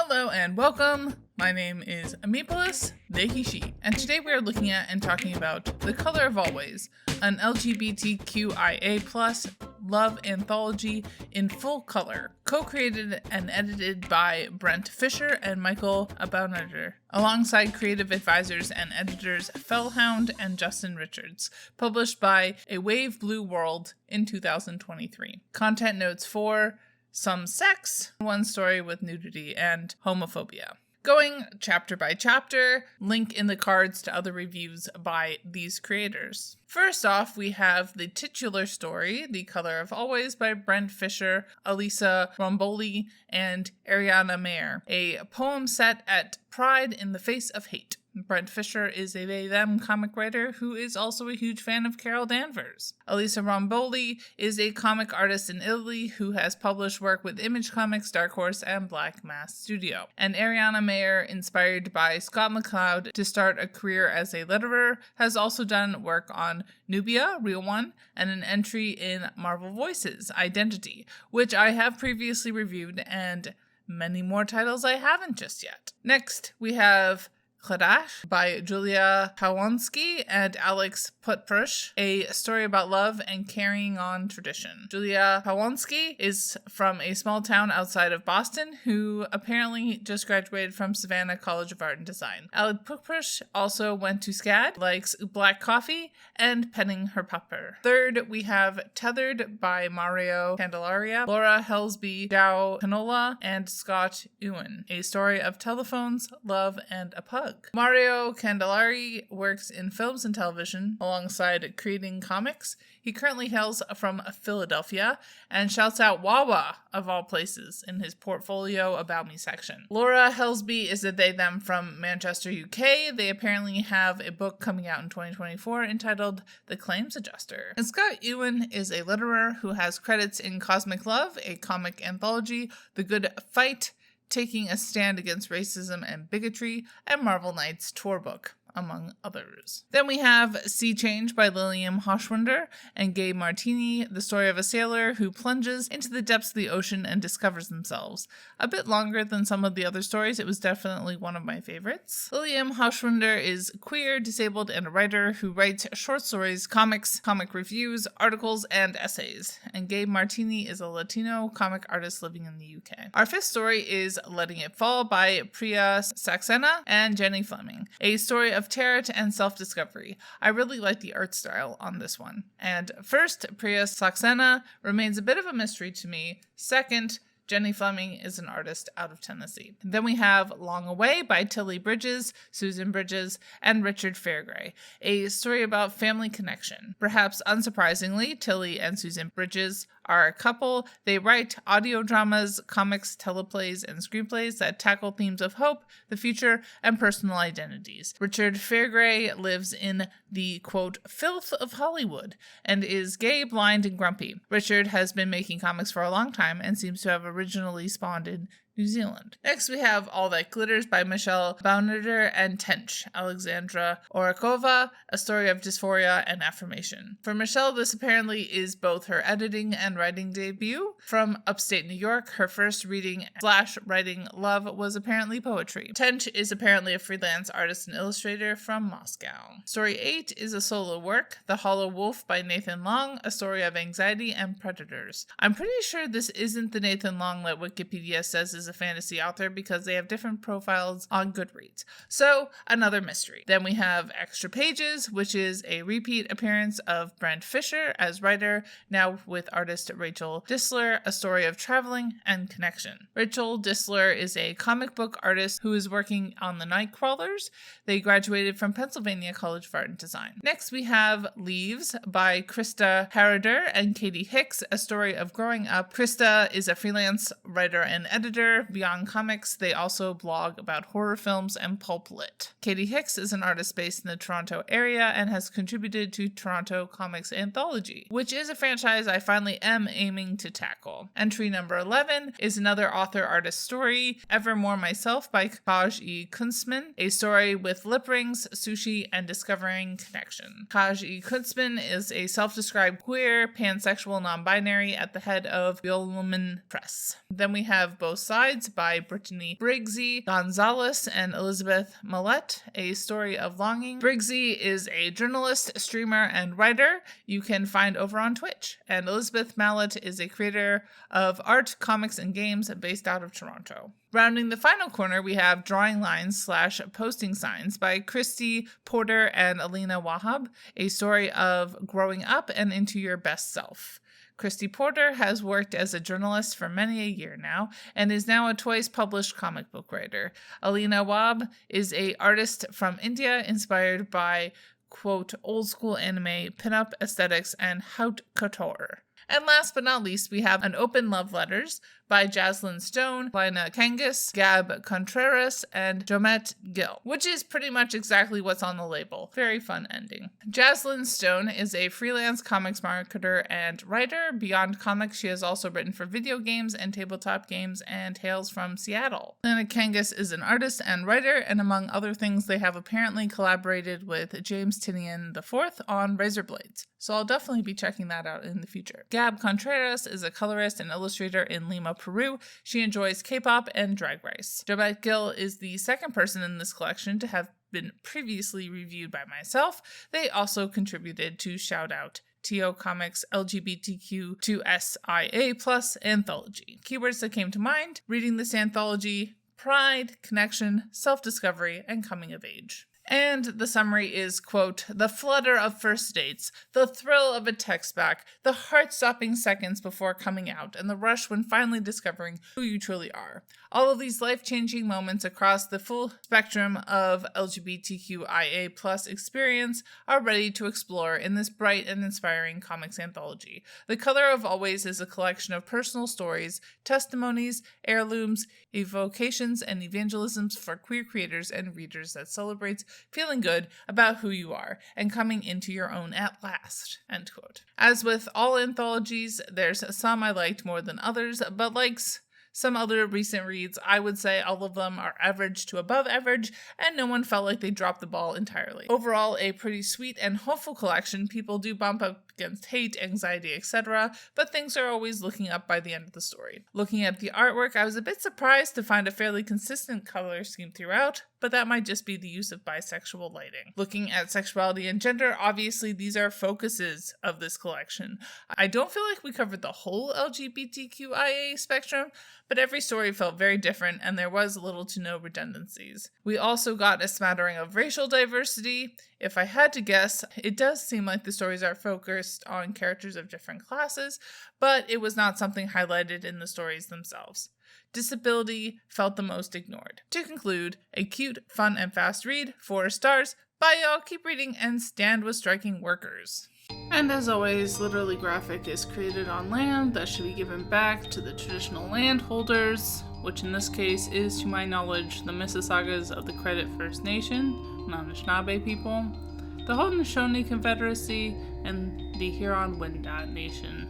Hello and welcome. My name is Amipolis Dehishi, and today we are looking at and talking about The Color of Always, an LGBTQIA+ love anthology in full color, co-created and edited by Brent Fisher and Michele Abounader, alongside creative advisors and editors Fellhound and Justin Richards, published by A Wave Blue World in 2023. Content notes for some sex, one story with nudity and homophobia. Going chapter by chapter, link in the cards to other reviews by these creators. First off, we have the titular story, The Color of Always, by Brent Fisher, Elisa, Romboli, and Ariana Maher, a poem set at Pride in the Face of Hate. Brent Fisher is a they-them comic writer who is also a huge fan of Carol Danvers. Elisa Romboli is a comic artist in Italy who has published work with Image Comics, Dark Horse, and Black Mass Studio. And Ariana Maher, inspired by Scott McCloud to start a career as a letterer, has also done work on Nubia, Real One, and an entry in Marvel Voices, Identity, which I have previously reviewed, and many more titles I haven't just yet. Next, we have Harader by Julia Paiewonsky and Alex Putprush, a story about love and carrying on tradition. Julia Paiewonsky is from a small town outside of Boston who apparently just graduated from Savannah College of Art and Design. Alex Putprush also went to SCAD, likes black coffee, and petting her pupper. Third, we have Tethered by Mario Candelaria, Laura Helsby, Canola, and Scott Ewen, a story of telephones, love, and a pug. Mario Candelaria works in films and television alongside creating comics. He currently hails from Philadelphia and shouts out Wawa, of all places, in his portfolio About Me section. Laura Helsby is a they-them from Manchester, UK. They apparently have a book coming out in 2024 entitled The Claims Adjuster. And Scott Ewen is a letterer who has credits in Cosmic Love, a comic anthology, The Good Fight, Taking a Stand Against Racism and Bigotry, and Marvel Knights tour book, among others. Then we have Sea Change by Lillian Hochwender and Gabe Martini, the story of a sailor who plunges into the depths of the ocean and discovers themselves. A bit longer than some of the other stories, it was definitely one of my favorites. Lillian Hochwender is queer, disabled, and a writer who writes short stories, comics, comic reviews, articles, and essays. And Gabe Martini is a Latino comic artist living in the UK. Our fifth story is Letting It Fall by Priya, Saxena, and Jenny Fleming, a story of terror and self-discovery. I really like the art style on this one. And first, Priya Saxena remains a bit of a mystery to me. Second, Jenny Fleming is an artist out of Tennessee. Then we have Long Away by Tilly Bridges, Susan Bridges, and Richard Fairgray, a story about family connection. Perhaps unsurprisingly, Tilly and Susan Bridges are a couple. They write audio dramas, comics, teleplays, and screenplays that tackle themes of hope, the future, and personal identities. Richard Fairgray lives in the, quote, filth of Hollywood and is gay, blind, and grumpy. Richard has been making comics for a long time and seems to have originally spawned in New Zealand. Next, we have All That Glitters by Michele Abounader and Tench, Aleksandra, Orekhova, a story of dysphoria and affirmation. For Michele, this apparently is both her editing and writing debut. From upstate New York, her first reading/writing love was apparently poetry. Tench is apparently a freelance artist and illustrator from Moscow. Story 8 is a solo work, The Hollow Wolf by Nathan Long, a story of anxiety and predators. I'm pretty sure this isn't the Nathan Long that Wikipedia says is a fantasy author because they have different profiles on Goodreads. So, another mystery. Then we have Extra Pages, which is a repeat appearance of Brent Fisher as writer, now with artist Rachel Distler, a story of traveling and connection. Rachel Distler is a comic book artist who is working on the Nightcrawlers. They graduated from Pennsylvania College of Art and Design. Next, we have Leaves by Christa, Harader, and Katie Hicks, a story of growing up. Christa is a freelance writer and editor. Beyond comics, they also blog about horror films and pulp lit. Katie Hicks is an artist based in the Toronto area and has contributed to Toronto Comics Anthology, which is a franchise I finally am aiming to tackle. Entry number 11 is another author-artist story, Evermore Myself by Kunstmann, a story with lip rings, sushi, and discovering connection. Kunstmann is a self-described queer, pansexual, non-binary at the head of Yolman Press. Then we have Both Sides Tides by Brittany, Briggsy, Gonzalez, and Elizabeth Millette, A Story of Longing. Briggsy is a journalist, streamer, and writer you can find over on Twitch. And Elizabeth Millette is a creator of art, comics, and games based out of Toronto. Rounding the final corner, we have Drawing Lines / Posting Signs by Christy Porter and Alina Wahab, A Story of Growing Up and Into Your Best Self. Christy Porter has worked as a journalist for many a year now and is now a twice-published comic book writer. Alina Wahab is an artist from India inspired by, quote, old-school anime, pin-up aesthetics, and haute couture. And last but not least, we have An Open Love Letters by Jaslyn Stone, Lina Kangas, Gabe Contreras, and Jomet Gill, which is pretty much exactly what's on the label. Very fun ending. Jaslyn Stone is a freelance comics marketer and writer. Beyond comics, she has also written for video games and tabletop games and Tales from Seattle. Lina Kangas is an artist and writer, and among other things, they have apparently collaborated with James Tynion IV on Razor Blades. So I'll definitely be checking that out in the future. Gabe Contreras is a colorist and illustrator in Lima, Peru. She enjoys K-pop and Drag Race. Jomet Gill is the second person in this collection to have been previously reviewed by myself. They also contributed to Shout Out TO Comics LGBTQIA+ Anthology. Keywords that came to mind: reading this anthology, pride, connection, self-discovery, and coming of age. And the summary is, quote, the flutter of first dates, the thrill of a text back, the heart-stopping seconds before coming out, and the rush when finally discovering who you truly are. All of these life-changing moments across the full spectrum of LGBTQIA+ experience are ready to explore in this bright and inspiring comics anthology. The Color of Always is a collection of personal stories, testimonies, heirlooms, evocations, and evangelisms for queer creators and readers that celebrates feeling good about who you are and coming into your own at last, end quote. As with all anthologies, there's some I liked more than others, but like some other recent reads, I would say all of them are average to above average, and no one felt like they dropped the ball entirely. Overall, a pretty sweet and hopeful collection. People do bump up against hate, anxiety, etc., but things are always looking up by the end of the story. Looking at the artwork, I was a bit surprised to find a fairly consistent color scheme throughout, but that might just be the use of bisexual lighting. Looking at sexuality and gender, obviously these are focuses of this collection. I don't feel like we covered the whole LGBTQIA spectrum, but every story felt very different and there was little to no redundancies. We also got a smattering of racial diversity. If I had to guess, it does seem like the stories are focused on characters of different classes, but it was not something highlighted in the stories themselves. Disability felt the most ignored. To conclude, a cute, fun, and fast read, 4 stars. Bye y'all, keep reading, and stand with striking workers. And as always, Literally Graphic is created on land that should be given back to the traditional landholders, which in this case is, to my knowledge, the Mississaugas of the Credit First Nation, Anishinaabe people, the Haudenosaunee Confederacy, and the Huron-Wendat Nation.